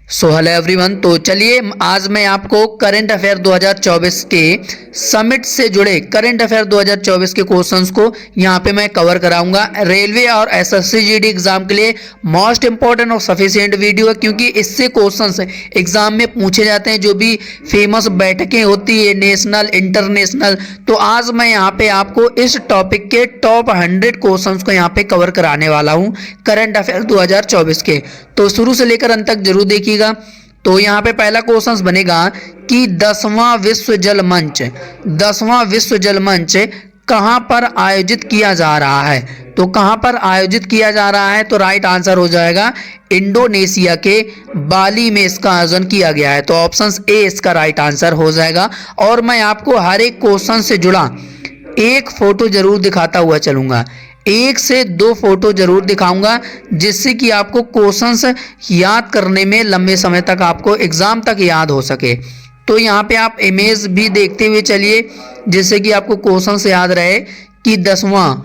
Hello everyone. तो चलिए आज मैं आपको करंट अफेयर 2024 के समिट से जुड़े करंट अफेयर 2024 के क्वेश्चंस को यहाँ पे मैं कवर कराऊंगा। रेलवे और एसएससी जीडी एग्जाम के लिए मोस्ट इंपॉर्टेंट और सफिशिएंट वीडियो है, क्योंकि इससे क्वेश्चंस एग्जाम में पूछे जाते हैं। जो भी फेमस बैठकें होती है नेशनल इंटरनेशनल, तो आज मैं यहाँ पे आपको इस टॉपिक के टॉप 100 क्वेश्चंस को यहाँ पे कवर कराने वाला हूँ करंट अफेयर 2024 के। तो शुरू से लेकर अंत तक जरूर देखिएगा। तो यहाँ पे पहला क्वेश्चन बनेगा कि 10वां विश्व जल मंच कहाँ पर आयोजित किया जा रहा है। तो कहाँ पर आयोजित किया जा रहा है, तो राइट आंसर हो जाएगा इंडोनेशिया के बाली में इसका आयोजन किया गया है। तो ऑप्शन ए इसका राइट आंसर हो जाएगा। और मैं आपको हर एक क्वेश्चन से जुड़ा एक फोटो जरूर दिखाता हुआ चलूंगा, 1 से 2 फोटो जरूर दिखाऊंगा, जिससे कि आपको क्वेश्चंस याद करने में लंबे समय तक आपको एग्जाम तक याद हो सके। तो यहाँ पे आप इमेज भी देखते हुए चलिए, जिससे कि आपको क्वेश्चंस याद रहे कि 10वां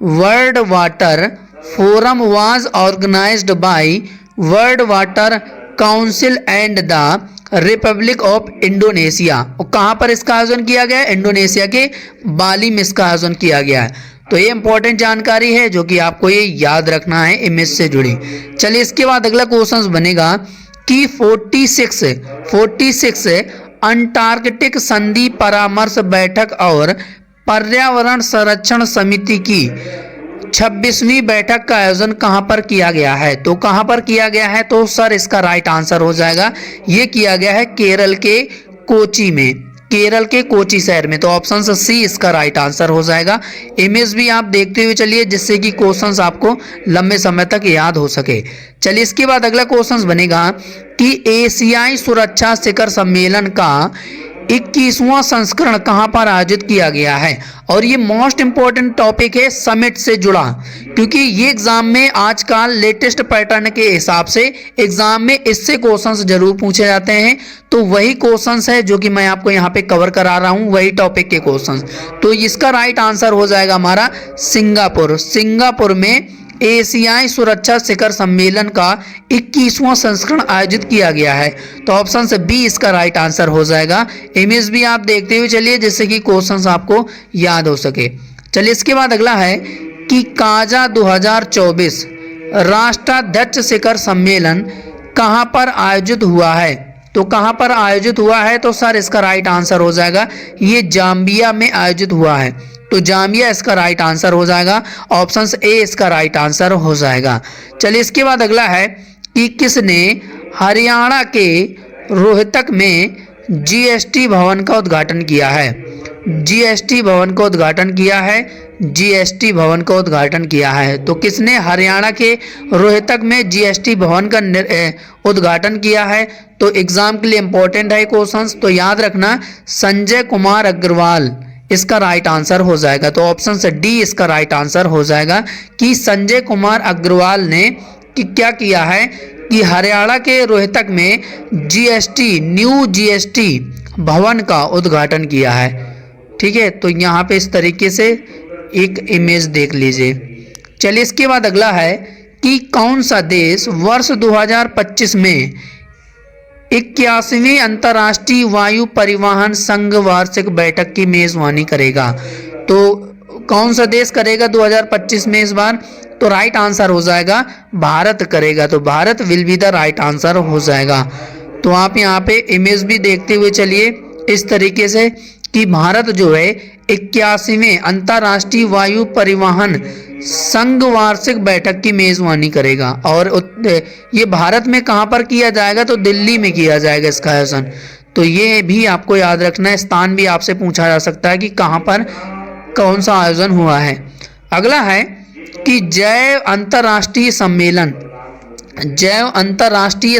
World Water Forum was organized by World Water Council and the Republic of Indonesia. और कहाँ पर इसका आयोजन किया गया है, इंडोनेशिया के बाली में इसका आयोजन किया गया है। तो ये इंपॉर्टेंट जानकारी है जो कि आपको ये याद रखना है इमेज से जुड़ी। चलिए इसके बाद अगला क्वेश्चन बनेगा कि 46 अंटार्कटिक संधि परामर्श बैठक और पर्यावरण संरक्षण समिति की 26वीं बैठक का आयोजन कहां पर किया गया है। तो कहां पर किया गया है, तो सर इसका राइट आंसर हो जाएगा, ये किया गया है केरल के कोची में, केरल के कोची शहर में। तो ऑप्शन सी इसका राइट आंसर हो जाएगा। इमेज भी आप देखते हुए चलिए, जिससे कि क्वेश्चंस आपको लंबे समय तक याद हो सके। चलिए इसके बाद अगला क्वेश्चन बनेगा कि एशियाई सुरक्षा शिखर सम्मेलन का 21वां संस्करण कहां पर आयोजित किया गया है। और ये मोस्ट इंपॉर्टेंट टॉपिक है समिट से जुड़ा, क्योंकि ये एग्जाम में आजकल लेटेस्ट पैटर्न के हिसाब से एग्जाम में इससे क्वेश्चंस जरूर पूछे जाते हैं। तो वही क्वेश्चंस है जो कि मैं आपको यहाँ पे कवर करा रहा हूँ, वही टॉपिक के क्वेश्चंस। तो इसका राइट आंसर हो जाएगा हमारा सिंगापुर में एशियाई सुरक्षा शिखर सम्मेलन का 21वां संस्करण आयोजित किया गया है। तो ऑप्शन से बी इसका राइट आंसर हो जाएगा। इमेज भी आप देखते हुए चलिए, जिससे कि क्वेश्चंस आपको याद हो सके। चलिए इसके बाद अगला है कि काजा 2024 राष्ट्राध्यक्ष शिखर सम्मेलन कहां पर आयोजित हुआ है। तो कहां पर आयोजित हुआ है, तो सर इसका राइट आंसर हो जाएगा, ये जाम्बिया में आयोजित हुआ है। तो जाम्बिया इसका राइट आंसर हो जाएगा। ऑप्शन ए इसका राइट आंसर हो जाएगा। चलिए इसके बाद अगला है कि किसने हरियाणा के रोहतक में जीएसटी भवन का उद्घाटन किया है। जीएसटी भवन का उद्घाटन किया है। तो किसने हरियाणा के रोहतक में जीएसटी भवन का उद्घाटन किया है। तो एग्जाम के लिए इंपॉर्टेंट है क्वेश्चंस, तो याद रखना संजय कुमार अग्रवाल इसका राइट आंसर हो जाएगा। तो ऑप्शन से डी इसका राइट आंसर हो जाएगा कि संजय कुमार अग्रवाल ने क्या किया है कि हरियाणा के रोहतक में न्यू जीएसटी भवन का उद्घाटन किया है। ठीक है, तो यहाँ पे इस तरीके से एक इमेज देख लीजिए। चलिए इसके बाद अगला है कि कौन सा देश वर्ष 2025 में 81वीं अंतर्राष्ट्रीय वायु परिवहन संघ वार्षिक बैठक की मेजबानी करेगा। तो कौन सा देश करेगा 2025 में इस बार, तो राइट आंसर हो जाएगा भारत करेगा। तो Bharat will be the right answer हो जाएगा। तो आप यहाँ पे इमेज भी देखते हुए चलिए इस तरीके से कि भारत जो है 81वें अंतर्राष्ट्रीय वायु परिवहन संघ वार्षिक बैठक की मेजबानी करेगा। और ये भारत में कहां पर किया जाएगा, तो दिल्ली में किया जाएगा इसका आयोजन। तो ये भी आपको याद रखना है, स्थान भी आपसे पूछा जा सकता है कि कहां पर कौन सा आयोजन हुआ है। अगला है कि जैव अंतर्राष्ट्रीय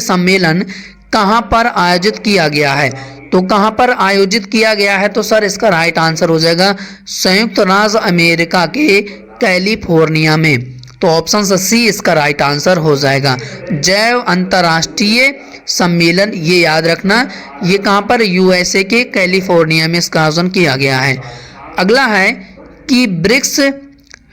सम्मेलन कहां पर आयोजित किया गया है। तो कहां पर आयोजित किया गया है, तो सर इसका राइट आंसर हो जाएगा संयुक्त राज्य अमेरिका के कैलिफोर्निया में। तो ऑप्शन सी इसका राइट आंसर हो जाएगा। जैव अंतर्राष्ट्रीय सम्मेलन, ये याद रखना, ये कहां पर, यूएसए के कैलिफोर्निया में इसका आयोजन किया गया है। अगला है कि ब्रिक्स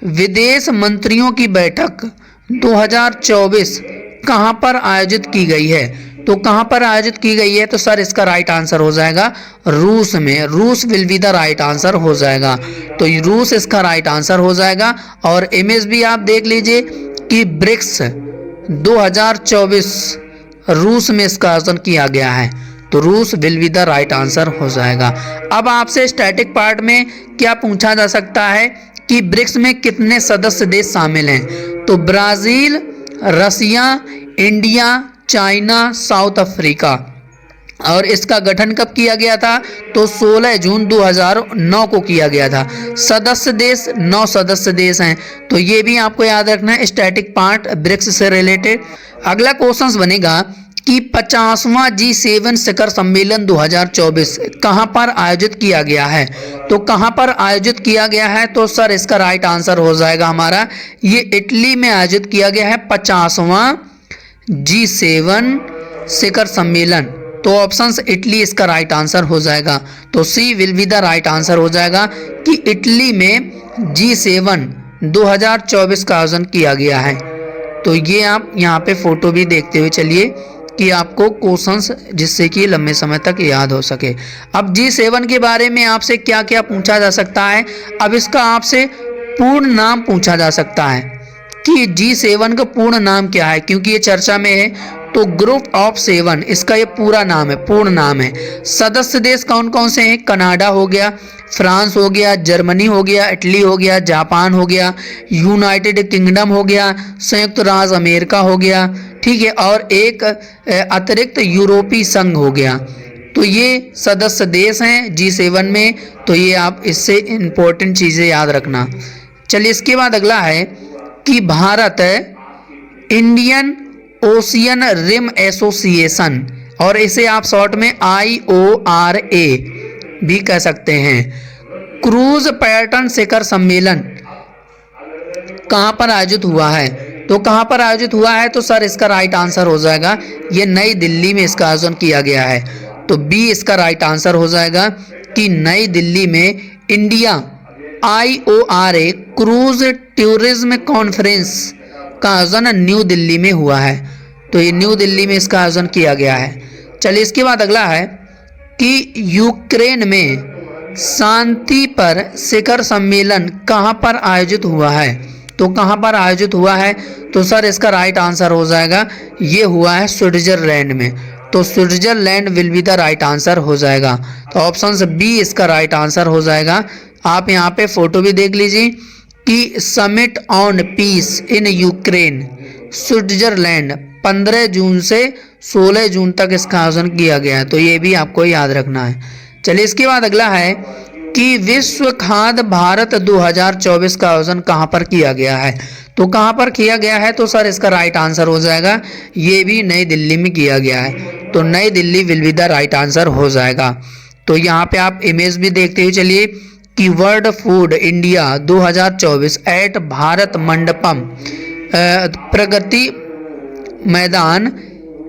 विदेश मंत्रियों की बैठक 2024 कहां पर आयोजित की गई है। तो कहाँ पर आयोजित की गई है? तो सर इसका राइट आंसर हो जाएगा रूस में। रूस will be the right answer हो जाएगा। तो रूस इसका राइट आंसर हो जाएगा। और इमेज भी आप देख लीजिए कि ब्रिक्स 2024 रूस में इसका आयोजन किया गया है। तो रूस will be the right answer हो जाएगा। अब आपसे स्टैटिक पार्ट में क्या पूछा जा सकता है कि ब्रिक्स में कितने सदस्य देश शामिल हैं? तो ब्राजील, रसिया, इंडिया, चाइना, साउथ अफ्रीका। और इसका गठन कब किया गया था? तो 16 जून 2009 को किया गया था। सदस्य देश 9 सदस्य देश हैं। तो ये भी आपको याद रखना है स्टैटिक पार्ट ब्रिक्स से रिलेटेड। अगला क्वेश्चन बनेगा कि 50वां G7 शिखर सम्मेलन 2024 कहां पर आयोजित किया गया है? तो कहां पर आयोजित किया गया है? तो सर इसका राइट आंसर हो जाएगा हमारा ये इटली में आयोजित किया गया है 50वां G7 शिखर सम्मेलन। तो ऑप्शन इटली इसका राइट आंसर हो जाएगा। तो C will be the right answer हो जाएगा कि इटली में G7 2024 का आयोजन किया गया है। तो ये आप यहाँ पे फोटो भी देखते हुए चलिए कि आपको क्वेश्चंस जिससे कि लंबे समय तक याद हो सके। अब G7 के बारे में आपसे क्या क्या पूछा जा सकता है? अब इसका आपसे पूर्ण नाम पूछा जा सकता है कि G7 का पूर्ण नाम क्या है, क्योंकि ये चर्चा में है। तो ग्रुप ऑफ 7 इसका ये पूरा नाम है, पूर्ण नाम है। सदस्य देश कौन कौन से हैं? कनाडा हो गया, फ्रांस हो गया, जर्मनी हो गया, इटली हो गया, जापान हो गया, यूनाइटेड किंगडम हो गया, संयुक्त राज्य अमेरिका हो गया, ठीक है, और एक अतिरिक्त यूरोपीय संघ हो गया। तो ये सदस्य देश हैं G7 में। तो ये आप इससे इंपॉर्टेंट चीज़ें याद रखना। चलिए इसके बाद अगला है कि Bharat Indian Ocean Rim Association, और इसे आप शॉर्ट में IORA भी कह सकते हैं, क्रूज पर्यटन शिखर सम्मेलन कहां पर आयोजित हुआ है? तो कहां पर आयोजित हुआ है? तो सर इसका राइट आंसर हो जाएगा ये नई दिल्ली में इसका आयोजन किया गया है। तो बी इसका राइट आंसर हो जाएगा कि नई दिल्ली में India IORA cruise tourism conference का आयोजन न्यू दिल्ली में हुआ है। तो ये न्यू दिल्ली में इसका आयोजन किया गया है। चलिए इसके बाद अगला है कि यूक्रेन में शांति पर शिखर सम्मेलन कहां पर आयोजित हुआ है? तो कहां पर आयोजित हुआ है? तो सर इसका राइट आंसर हो जाएगा ये हुआ है स्विट्जरलैंड में। तो Switzerland will be the right answer हो जाएगा। तो ऑप्शन बी इसका राइट आंसर हो जाएगा। आप यहाँ पे फोटो भी देख लीजिए कि summit on peace in Ukraine Switzerland 15 जून से 16 जून तक इसका आयोजन किया गया है। तो ये भी आपको याद रखना है। चलिए इसके बाद अगला है कि विश्व खाद्य भारत 2024 का आयोजन कहां पर किया गया है? तो कहां पर किया गया है? तो सर इसका राइट आंसर हो जाएगा ये भी नई दिल्ली में किया गया है। तो नई Delhi will be the right answer हो जाएगा। तो यहाँ पे आप इमेज भी देखते हुए चलिए कि World Food India 2024 at Bharat Mandapam Pragati Maidan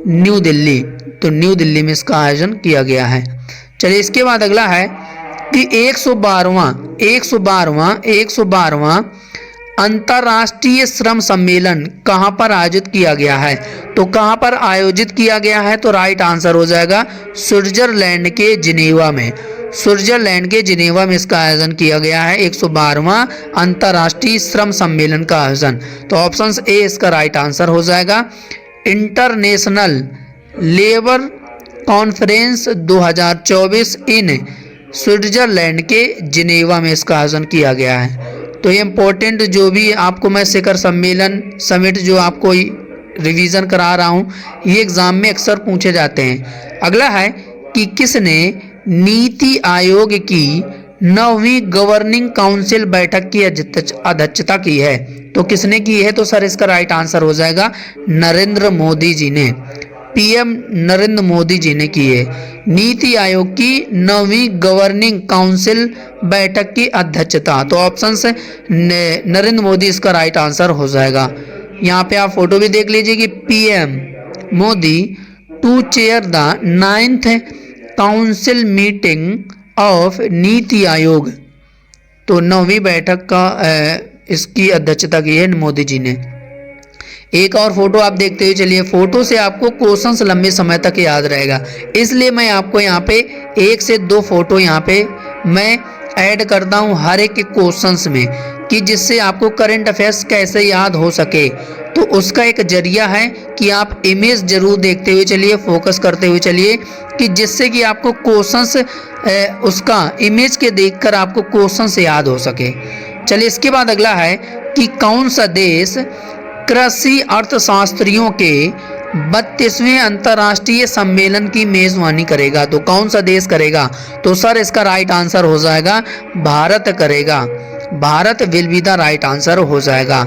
New Delhi. तो न्यू दिल्ली में इसका आयोजन किया गया है। चलिए इसके बाद अगला है कि 112वां अंतर्राष्ट्रीय श्रम सम्मेलन कहां पर आयोजित किया गया है? तो कहां पर आयोजित किया गया है? तो राइट आंसर हो जाएगा स्विट्जरलैंड के जिनेवा में। स्विट्जरलैंड के जिनेवा में इसका आयोजन किया गया है 112वां अंतर्राष्ट्रीय श्रम सम्मेलन का आयोजन। तो ऑप्शन ए इसका राइट आंसर हो जाएगा। International labour conference 2024 in Switzerland के जिनेवा में इसका आयोजन किया गया है। तो ये इम्पोर्टेंट जो भी आपको मैं शिखर सम्मेलन समिट जो आपको रिवीजन करा रहा हूँ ये एग्जाम में अक्सर पूछे जाते हैं। अगला है कि किसने नीति आयोग की 9वीं गवर्निंग काउंसिल बैठक की अध्यक्षता की है? तो किसने की है? तो सर इसका राइट आंसर हो जाएगा नरेंद्र मोदी जी ने। PM नरेंद्र मोदी जी ने की है। नीति आयोग की 9वीं गवर्निंग काउंसिल बैठक की अध्यक्षता। तो ऑप्शन से नरेंद्र मोदी इसका राइट आंसर हो जाएगा। यहाँ पे आप फोटो भी देख लीजिए कि PM Modi to chair the 9th council meeting of NITI Aayog. तो 9वीं बैठक का इसकी अध्यक्षता की है मोदी जी ने। एक और फोटो आप देखते हुए चलिए, फोटो से आपको क्वेश्चंस लंबे समय तक याद रहेगा, इसलिए मैं आपको यहाँ पे 1 से 2 फोटो यहाँ पे मैं ऐड करता हूँ हर एक के क्वेश्चंस में, कि जिससे आपको करंट अफेयर्स कैसे याद हो सके। तो उसका एक जरिया है कि आप इमेज जरूर देखते हुए चलिए, फोकस करते हुए चलिए, कि जिससे कि आपको क्वेश्चंस उसका इमेज के देखकर आपको क्वेश्चंस याद हो सके। चलिए इसके बाद अगला है कि कौन सा देश कृषि अर्थशास्त्रियों के 32वें अंतर्राष्ट्रीय सम्मेलन की मेजबानी करेगा। तो कौन सा देश करेगा? तो सर इसका राइट आंसर हो जाएगा भारत करेगा। Bharat will be the right answer हो जाएगा।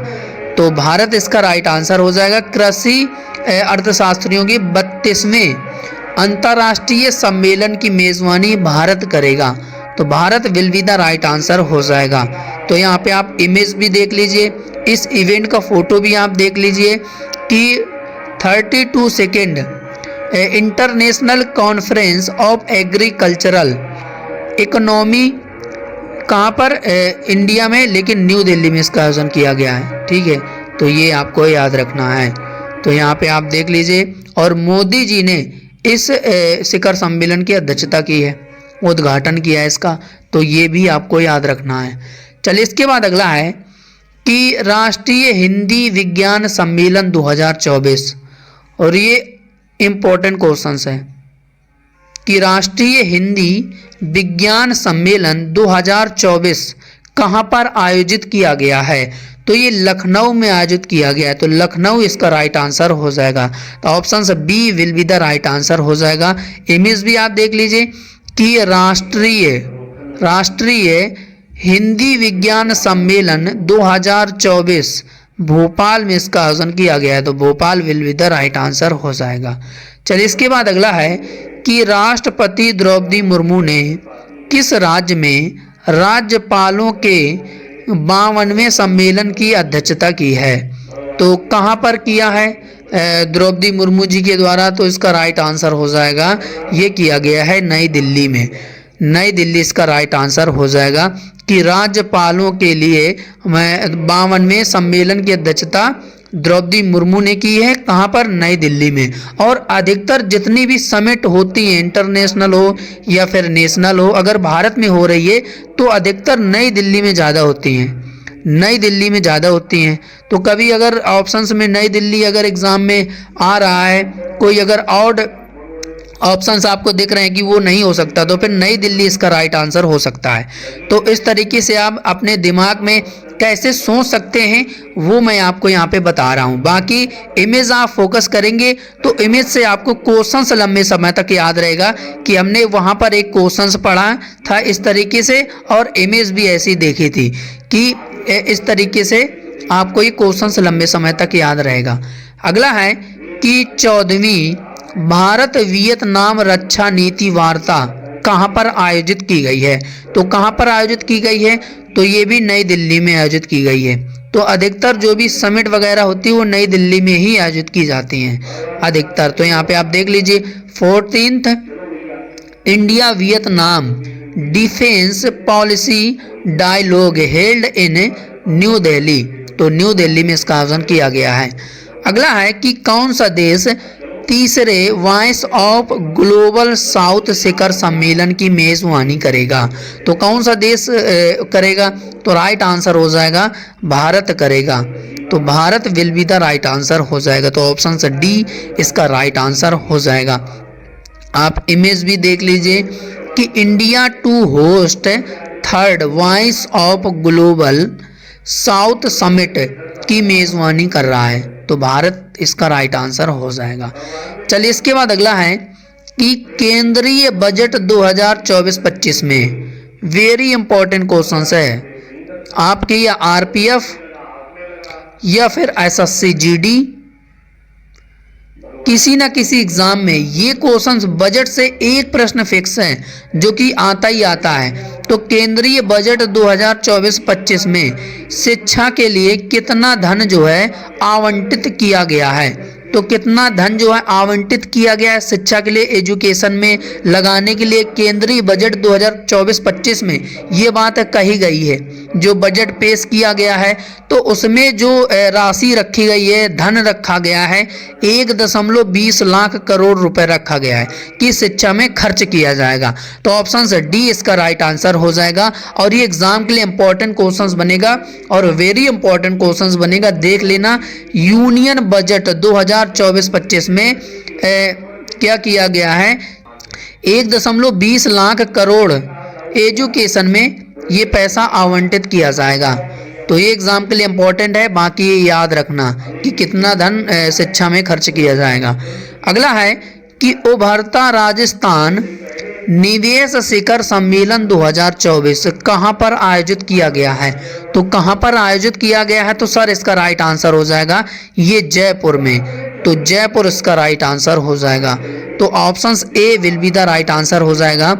तो भारत इसका राइट आंसर हो जाएगा। कृषि अर्थशास्त्रियों के 32वें अंतर्राष्ट्रीय सम्मेलन की मेजबानी भारत करेगा। तो Bharat will be the right answer हो जाएगा। तो यहाँ पे आप इमेज भी देख लीजिए, इस इवेंट का फोटो भी आप देख लीजिए कि 32 second international conference of agricultural economy कहाँ पर? इंडिया में, लेकिन न्यू दिल्ली में इसका आयोजन किया गया है। ठीक है, तो ये आपको याद रखना है। तो यहाँ पे आप देख लीजिए, और मोदी जी ने इस शिखर सम्मेलन की अध्यक्षता की है, उद्घाटन किया है इसका, तो ये भी आपको याद रखना है। चलिए इसके बाद अगला है कि राष्ट्रीय हिंदी विज्ञान सम्मेलन 2024, और ये इम्पोर्टेंट क्वेश्चंस है कि राष्ट्रीय हिंदी विज्ञान सम्मेलन 2024 कहाँ पर आयोजित किया गया है? तो ये लखनऊ में आयोजित किया गया है। तो लखनऊ इसका राइट आंसर हो जाएगा। तो option B will be the right answer हो जाएगा। इमेज भी आप देख लीजिए कि राष्ट्रीय हिंदी विज्ञान सम्मेलन 2024 भोपाल में इसका आयोजन किया गया है। तो Bhopal will be the right answer हो जाएगा। चलिए इसके बाद अगला है कि राष्ट्रपति द्रौपदी मुर्मू ने किस राज्य में राज्यपालों के 52वें सम्मेलन की अध्यक्षता की है? तो कहाँ पर किया है द्रौपदी मुर्मू जी के द्वारा? तो इसका राइट आंसर हो जाएगा, ये किया गया है नई दिल्ली में। नई दिल्ली इसका राइट आंसर हो जाएगा कि राज्यपालों के लिए 52वें सम्मेलन की अध्यक्षता द्रौपदी मुर्मू ने की है। कहाँ पर? नई दिल्ली में। और अधिकतर जितनी भी समिट होती हैं, इंटरनेशनल हो या फिर नेशनल हो, अगर भारत में हो रही है तो अधिकतर नई दिल्ली में ज़्यादा होती हैं, नई दिल्ली में ज़्यादा होती हैं। तो कभी अगर ऑप्शंस में नई दिल्ली अगर एग्ज़ाम में आ रहा है, कोई अगर ऑड ऑप्शंस आपको दिख रहे हैं कि वो नहीं हो सकता, तो फिर नई दिल्ली इसका राइट आंसर हो सकता है। तो इस तरीके से आप अपने दिमाग में कैसे सोच सकते हैं वो मैं आपको यहाँ पे बता रहा हूँ। बाकी इमेज आप फोकस करेंगे तो इमेज से आपको क्वेश्चंस लंबे समय तक याद रहेगा कि हमने वहाँ पर एक क्वेश्चंस पढ़ा था इस तरीके से, और इमेज भी ऐसी देखी थी कि इस तरीके से आपको ये क्वेश्चंस लंबे समय तक याद रहेगा। अगला है कि 14वीं भारत वियतनाम रक्षा नीति वार्ता कहाँ पर आयोजित की गई है? तो कहाँ पर आयोजित की गई है? तो ये भी नई दिल्ली में आयोजित की गई है। तो अधिकतर जो भी समिट वगैरह होती है वो नई दिल्ली में ही आयोजित की जाती हैं अधिकतर। तो यहाँ पे आप देख लीजिए 14th India Vietnam defence policy dialogue held in New Delhi. तो न्यू दिल्ली में इसका आयोजन किया गया है। अगला है कि कौन सा देश तीसरे वॉइस ऑफ ग्लोबल साउथ शिखर सम्मेलन की मेजबानी करेगा? तो कौन सा देश करेगा? तो राइट आंसर हो जाएगा भारत करेगा। तो Bharat will be the right answer हो जाएगा। तो ऑप्शन डी इसका राइट आंसर हो जाएगा। आप इमेज भी देख लीजिए कि India to host 3rd voice of global south summit की मेजबानी कर रहा है। तो भारत इसका राइट आंसर हो जाएगा। चलिए इसके बाद अगला है कि केंद्रीय बजट 2024-25 में वेरी इंपॉर्टेंट क्वेश्चंस है आपके, या आरपीएफ या फिर एसएससी जीडी, किसी ना किसी एग्जाम में ये क्वेश्चंस बजट से एक प्रश्न फिक्स है जो कि आता ही आता है। तो केंद्रीय बजट 2024-25 में शिक्षा के लिए कितना धन जो है आवंटित किया गया है? तो कितना धन जो है आवंटित किया गया है शिक्षा के लिए, एजुकेशन में लगाने के लिए केंद्रीय बजट 2024-25 में ये बात कही गई है। जो बजट पेश किया गया है तो उसमें जो राशि रखी गई है, धन रखा गया है 1.20 लाख करोड़ रुपए रखा गया है कि शिक्षा में खर्च किया जाएगा। तो ऑप्शन डी इसका राइट आंसर हो जाएगा। और ये एग्जाम के लिए इंपॉर्टेंट क्वेश्चंस बनेगा और वेरी इंपॉर्टेंट क्वेश्चंस बनेगा, देख लेना। यूनियन बजट 2024-25 में क्या किया गया है, 1.20 लाख करोड़ एजुकेशन में ये पैसा आवंटित किया जाएगा। तो ये एग्जाम के लिए इंपॉर्टेंट है, बाकी ये याद रखना कि कितना धन शिक्षा में खर्च किया जाएगा। अगला है कि उभरता राजस्थान निवेश शिखर सम्मेलन 2024 कहाँ पर आयोजित किया गया है। तो कहाँ पर आयोजित किया गया है, तो सर इसका राइट आंसर हो जाएगा ये जयपुर में। तो जयपुर इसका राइट आंसर हो जाएगा। तो option A will be the right answer हो जाएगा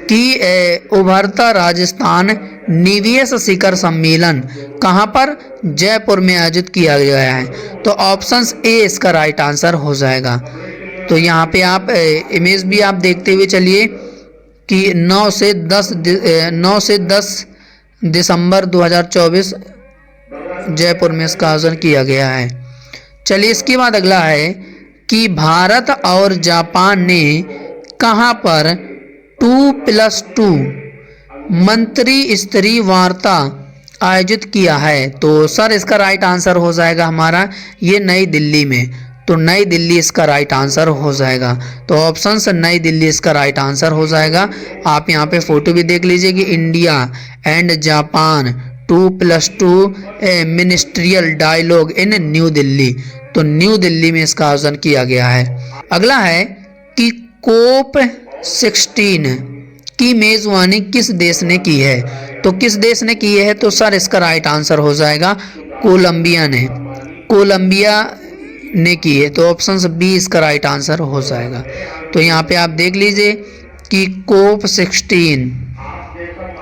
कि उभरता राजस्थान निवेश शिखर सम्मेलन कहाँ पर, जयपुर में आयोजित किया गया है। तो ऑप्शन ए इसका राइट आंसर हो जाएगा। तो यहाँ पे आप इमेज भी आप देखते हुए चलिए कि 9 से 10 दिसंबर 2024 जयपुर में इसका आयोजन किया गया है। चलिए इसके बाद अगला है कि भारत और जापान ने कहाँ पर 2+2 मंत्री स्तरीय वार्ता आयोजित किया है। तो सर इसका राइट आंसर हो जाएगा हमारा ये नई दिल्ली में। तो नई दिल्ली इसका राइट आंसर हो जाएगा। तो ऑप्शन से नई दिल्ली इसका राइट आंसर हो जाएगा। आप यहाँ पे फोटो भी देख लीजिए कि India and Japan 2+2 ministerial dialogue in New Delhi. तो न्यू दिल्ली में इसका आयोजन किया गया है। अगला है कि कोप 16 की मेजबानी किस देश ने की है। तो किस देश ने की है, तो सर इसका राइट आंसर हो जाएगा कोलंबिया ने। कोलंबिया ने की है। तो ऑप्शन बी इसका राइट आंसर हो जाएगा। तो यहाँ पे आप देख लीजिए कि कोप 16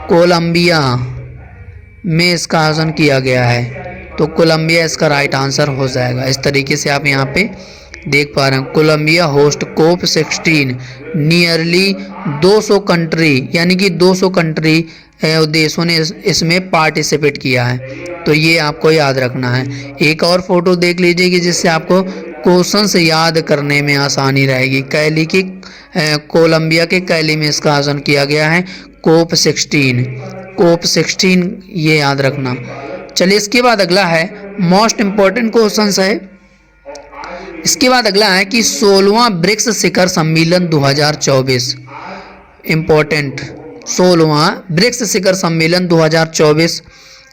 कोलंबिया में इसका आयोजन किया गया है। तो कोलंबिया इसका राइट आंसर हो जाएगा। इस तरीके से आप यहाँ पे देख पा रहे हैं कोलंबिया होस्ट कोप 16 नियरली 200 कंट्री, यानी कि 200 कंट्री देशों ने इसमें पार्टिसिपेट किया है। तो ये आपको याद रखना है। एक और फोटो देख लीजिए कि जिससे आपको क्वेश्चन से याद करने में आसानी रहेगी। कैली की कोलंबिया के कैली में इसका आयोजन किया गया है कोप 16 ये याद रखना। चलिए इसके बाद अगला है मोस्ट इम्पोर्टेंट क्वेश्चन है। इसके बाद अगला है कि 16वां ब्रिक्स शिखर सम्मेलन 2024 इम्पोर्टेंट 16वां ब्रिक्स शिखर सम्मेलन 2024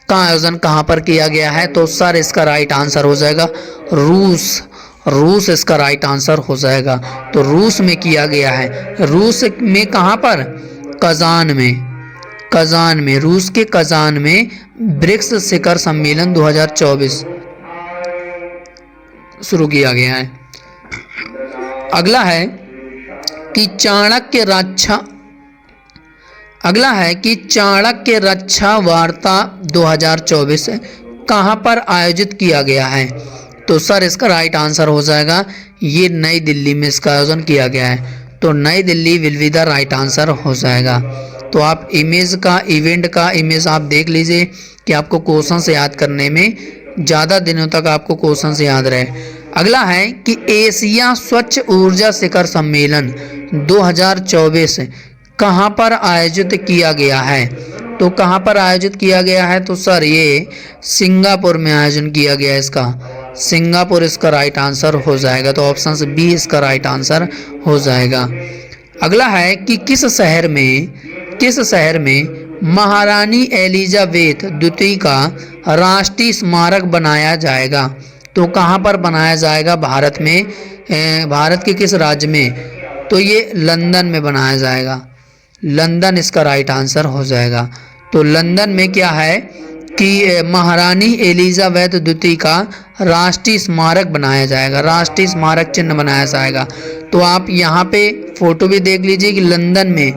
का आयोजन कहाँ पर किया गया है। तो सर इसका राइट आंसर हो जाएगा रूस इसका राइट आंसर हो जाएगा। तो रूस में किया गया है। रूस में कहाँ पर, कजान में रूस के कजान में ब्रिक्स शिखर सम्मेलन 2024 शुरू किया गया है। अगला है कि चाणक्य रक्षा वार्ता 2024 कहाँ पर आयोजित किया गया है। तो सर इसका राइट आंसर हो जाएगा ये नई दिल्ली में इसका आयोजन किया गया है। तो नई Delhi will be the right answer हो जाएगा। तो आप इवेंट का इमेज आप देख लीजिए कि आपको क्वेश्चन से याद करने में ज़्यादा दिनों तक आपको क्वेश्चन से याद रहे। अगला है कि एशिया स्वच्छ ऊर्जा शिखर सम्मेलन 2024 कहाँ पर आयोजित किया गया है। तो कहाँ पर आयोजित किया गया है, तो सर ये सिंगापुर में आयोजन किया गया है। इसका सिंगापुर इसका राइट आंसर हो जाएगा। तो ऑप्शन बी इसका राइट आंसर हो जाएगा। अगला है कि किस शहर में महारानी एलिजाबेथ द्वितीय का राष्ट्रीय स्मारक बनाया जाएगा। तो कहाँ पर बनाया जाएगा, भारत में, भारत के किस राज्य में, तो ये लंदन में बनाया जाएगा। लंदन इसका राइट आंसर हो जाएगा। तो लंदन में क्या है कि महारानी एलिजाबेथ द्वितीय का राष्ट्रीय स्मारक बनाया जाएगा, राष्ट्रीय स्मारक चिन्ह बनाया जाएगा। तो आप यहाँ पे फोटो भी देख लीजिए कि लंदन में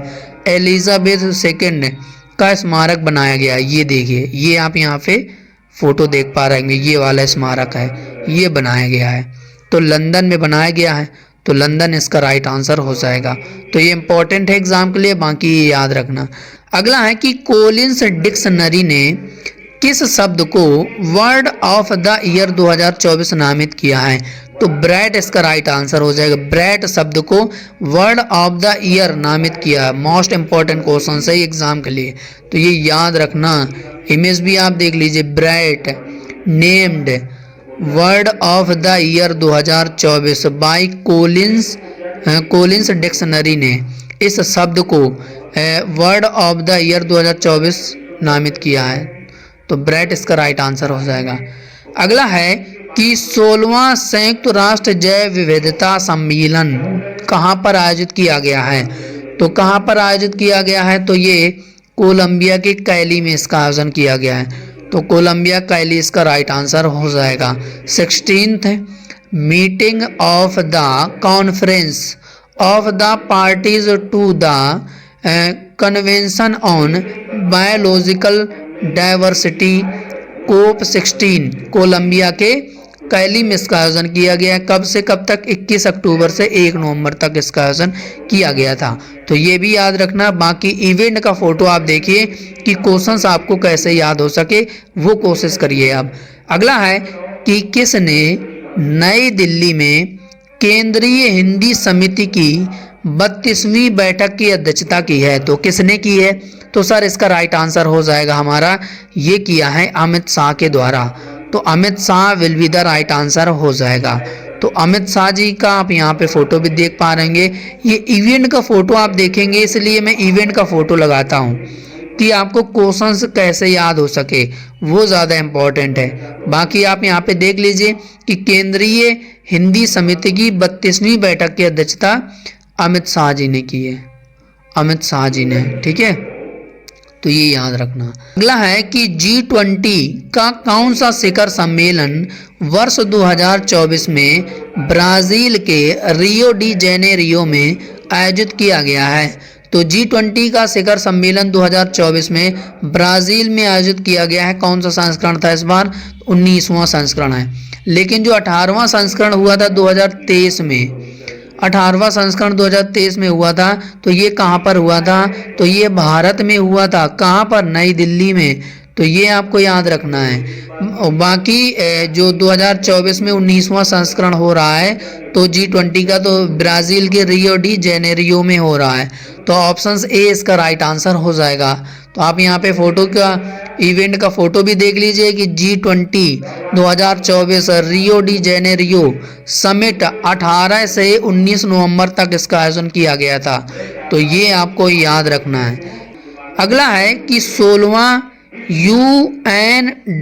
एलिजाबेथ सेकंड का स्मारक बनाया गया है। ये देखिए, ये आप यहाँ पे फोटो देख पा रहे हैं, ये वाला स्मारक है, ये बनाया गया है। तो लंदन में बनाया गया है, तो लंदन इसका राइट आंसर हो जाएगा। तो ये इंपॉर्टेंट है एग्जाम के लिए, बाकी ये याद रखना। अगला है कि कोलिंस डिक्शनरी ने किस शब्द को वर्ड ऑफ द ईयर 2024 नामित किया है? तो ब्रैट इसका राइट आंसर हो जाएगा। ब्रैट शब्द को वर्ड ऑफ द ईयर नामित किया है। मोस्ट इंपॉर्टेंट क्वेश्चन है एग्जाम के लिए, तो ये याद रखना। इमेज भी आप देख लीजिए, brat named word of the year 2024 by Collins dictionary ने इस शब्द को वर्ड ऑफ द ईयर 2024 नामित किया है, तो ब्रैट इसका राइट आंसर हो जाएगा। अगला है कि 16वां संयुक्त राष्ट्र जैव विविधता सम्मेलन कहाँ पर आयोजित किया गया है? तो कहाँ पर आयोजित किया गया है? तो ये कोलंबिया के कैली में इसका आयोजन किया गया है, तो कोलंबिया कैली इसका राइट आंसर हो जाएगा। 16th meeting of the conference of the parties to the convention on biological diversity COP 16 Colombia के कैली में इसका आयोजन किया गया है। कब से कब तक? 21 अक्टूबर से 1 नवंबर तक इसका आयोजन किया गया था, तो ये भी याद रखना। बाकी इवेंट का फोटो आप देखिए कि क्वेश्चंस आपको कैसे याद हो सके वो कोशिश करिए आप। अगला है कि किसने नई दिल्ली में केंद्रीय हिंदी समिति की 32वीं बैठक की अध्यक्षता की है? तो किसने की है? तो सर इसका राइट आंसर हो जाएगा हमारा, ये किया है अमित शाह के द्वारा, तो Amit Shah will be the right answer हो जाएगा। तो अमित शाह जी का आप यहाँ पे फोटो भी देख पा रहेंगे। ये इवेंट का फोटो आप देखेंगे, इसलिए मैं इवेंट का फोटो लगाता हूँ कि आपको क्वेश्चंस कैसे याद हो सके, वो ज़्यादा इम्पोर्टेंट है। बाकी आप यहाँ पे देख लीजिए कि केंद्रीय हिंदी समिति की 32वीं बैठक की अध्यक्षता अमित शाह जी ने की है, अमित शाह जी ने, ठीक है, तो ये याद रखना। अगला है कि G20 का कौन सा शिखर सम्मेलन वर्ष 2024 में ब्राजील के रियो डी जेनेरियो में आयोजित किया गया है? तो G20 का शिखर सम्मेलन 2024 में ब्राजील में आयोजित किया गया है। कौन सा संस्करण था इस बार? 19वां संस्करण है, लेकिन जो 18वां संस्करण हुआ था 2023 में, 18वां संस्करण 2023 में हुआ था, तो ये कहाँ पर हुआ था? तो ये भारत में हुआ था। कहाँ पर? नई दिल्ली में, तो ये आपको याद रखना है। बाकी जो 2024 में 19वां संस्करण हो रहा है तो G20 का, तो ब्राज़ील के रियो डी जेनेरियो में हो रहा है, तो ऑप्शन ए इसका राइट आंसर हो जाएगा। तो आप यहाँ पे फोटो का, इवेंट का फोटो भी देख लीजिए कि G20 2024 Rio de Janeiro summit 18 से 19 नवंबर तक इसका आयोजन किया गया था, तो ये आपको याद रखना है। अगला है कि 16वां UNCCD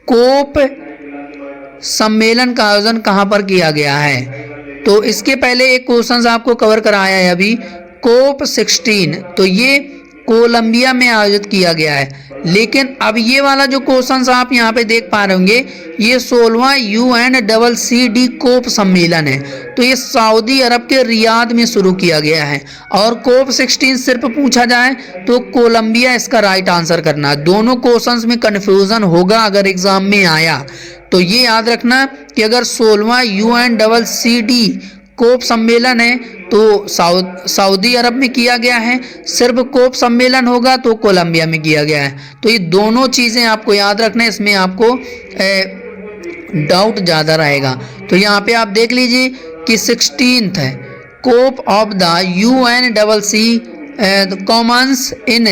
कोप सम्मेलन का आयोजन कहाँ पर किया गया है? तो इसके पहले एक क्वेश्चन आपको कवर कराया है अभी, कोप 16, तो ये कोलंबिया में आयोजित किया गया है, लेकिन अब ये वाला जो क्वेश्चन आप यहाँ पे देख पा रहे होंगे, ये 16वां UNCCD कोप सम्मेलन है, तो ये सऊदी अरब के रियाद में शुरू किया गया है। और कोप 16 सिर्फ पूछा जाए तो कोलंबिया इसका राइट आंसर करना। दोनों क्वेश्चंस में कन्फ्यूजन होगा अगर एग्जाम में आया, तो ये याद रखना कि अगर 16वां UNCCD कोप सम्मेलन है तो सऊदी अरब में किया गया है, सिर्फ कोप सम्मेलन होगा तो कोलंबिया में किया गया है। तो ये दोनों चीज़ें आपको याद रखना है, इसमें आपको डाउट ज़्यादा रहेगा। तो यहाँ पे आप देख लीजिए कि 16th है COP of the UNCCD commons in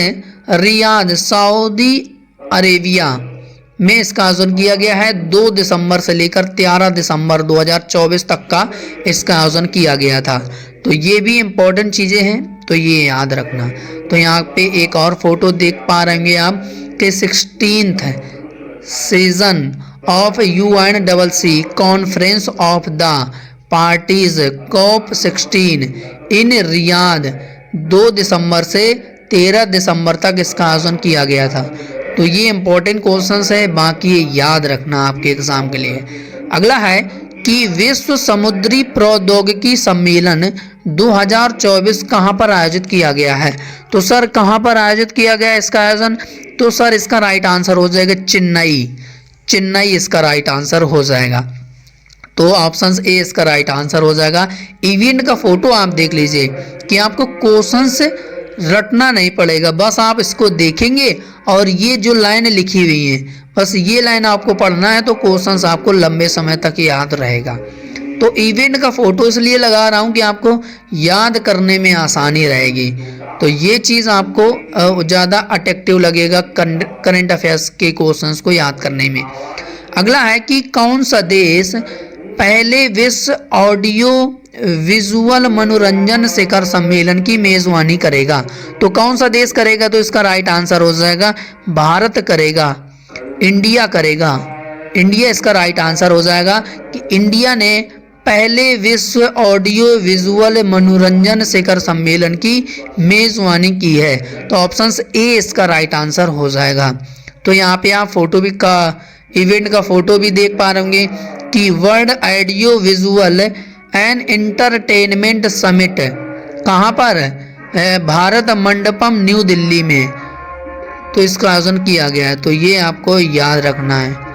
Riyadh Saudi Arabia में इसका आयोजन किया गया है। 2 दिसंबर से लेकर 13 दिसंबर 2024 तक का इसका आयोजन किया गया था, तो ये भी इम्पोर्टेंट चीज़ें हैं, तो ये याद रखना। तो यहाँ पे एक और फोटो देख पा रहे हैं आप कि 16th season of UNCCD conference of the parties COP 16 in Riyadh 2 दिसंबर से 13 दिसंबर तक इसका आयोजन किया गया था। तो ये इंपॉर्टेंट क्वेश्चंस है, बाकी ये याद रखना आपके एग्जाम के लिए। अगला है कि विश्व समुद्री प्रौद्योगिकी सम्मेलन 2024 कहाँ पर आयोजित किया गया है? तो सर कहाँ पर आयोजित किया गया इसका आयोजन? तो सर इसका राइट आंसर हो जाएगा चेन्नई, चेन्नई इसका राइट आंसर हो जाएगा। तो ऑप्शन ए इसका राइट आंसर हो जाएगा। इवेंट का फोटो आप देख लीजिए कि आपको क्वेश्चन से रटना नहीं पड़ेगा, बस आप इसको देखेंगे और ये जो लाइन लिखी हुई है बस ये लाइन आपको पढ़ना है, तो क्वेश्चन आपको लंबे समय तक याद रहेगा। तो इवेंट का फोटो इसलिए लगा रहा हूँ कि आपको याद करने में आसानी रहेगी, तो ये चीज़ आपको ज़्यादा अट्रैक्टिव लगेगा करंट अफेयर्स के क्वेश्चंस को याद करने में। अगला है कि कौन सा देश पहले विश्व ऑडियो विजुअल मनोरंजन शिखर सम्मेलन की मेजबानी करेगा? तो कौन सा देश करेगा? तो इसका राइट आंसर हो जाएगा भारत करेगा, इंडिया करेगा। इंडिया इसका राइट आंसर हो जाएगा कि इंडिया ने पहले विश्व ऑडियो विजुअल मनोरंजन शिखर सम्मेलन की मेजबानी की है, तो ऑप्शन ए इसका राइट आंसर हो जाएगा। तो यहाँ पे आप फोटो भी का इवेंट का फोटो भी देख पा रहे होंगे कि world audio visual and entertainment summit कहाँ पर? भारत मंडपम न्यू दिल्ली में, तो इसका आयोजन किया गया है, तो ये आपको याद रखना है।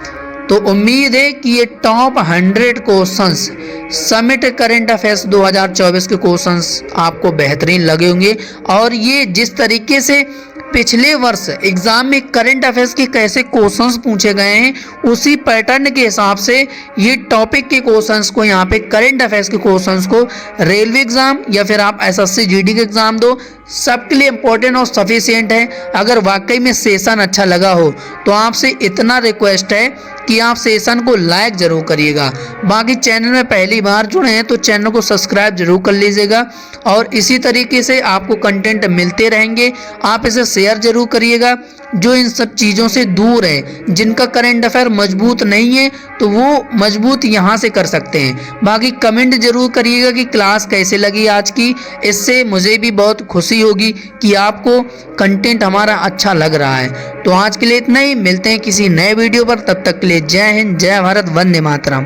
तो उम्मीद है कि ये top 100 questions summit current affairs 2024 के क्वेश्चंस आपको बेहतरीन लगे होंगे, और ये जिस तरीके से पिछले वर्ष एग्जाम में करंट अफेयर्स के कैसे क्वेश्चंस पूछे गए हैं उसी पैटर्न के हिसाब से ये टॉपिक के क्वेश्चंस को, यहाँ पे करंट अफेयर्स के क्वेश्चंस को रेलवे एग्जाम या फिर आप एसएससी जीडी के एग्जाम दो, सबके लिए इंपॉर्टेंट और सफिशिएंट है। अगर वाकई में सेशन अच्छा लगा हो तो आपसे इतना रिक्वेस्ट है कि आप सेशन को लाइक जरूर करिएगा। बाकी चैनल में पहली बार जुड़े हैं तो चैनल को सब्सक्राइब जरूर कर लीजिएगा, और इसी तरीके से आपको कंटेंट मिलते रहेंगे। आप इसे शेयर जरूर करिएगा। जो इन सब चीज़ों से दूर है, जिनका करंट अफेयर मजबूत नहीं है, तो वो मजबूत यहाँ से कर सकते हैं। बाकी कमेंट जरूर करिएगा कि क्लास कैसे लगी आज की, इससे मुझे भी बहुत खुशी होगी कि आपको कंटेंट हमारा अच्छा लग रहा है। तो आज के लिए इतना ही, मिलते हैं किसी नए वीडियो पर, तब तक के लिए जय हिंद, जय भारत, वंदे मातरम।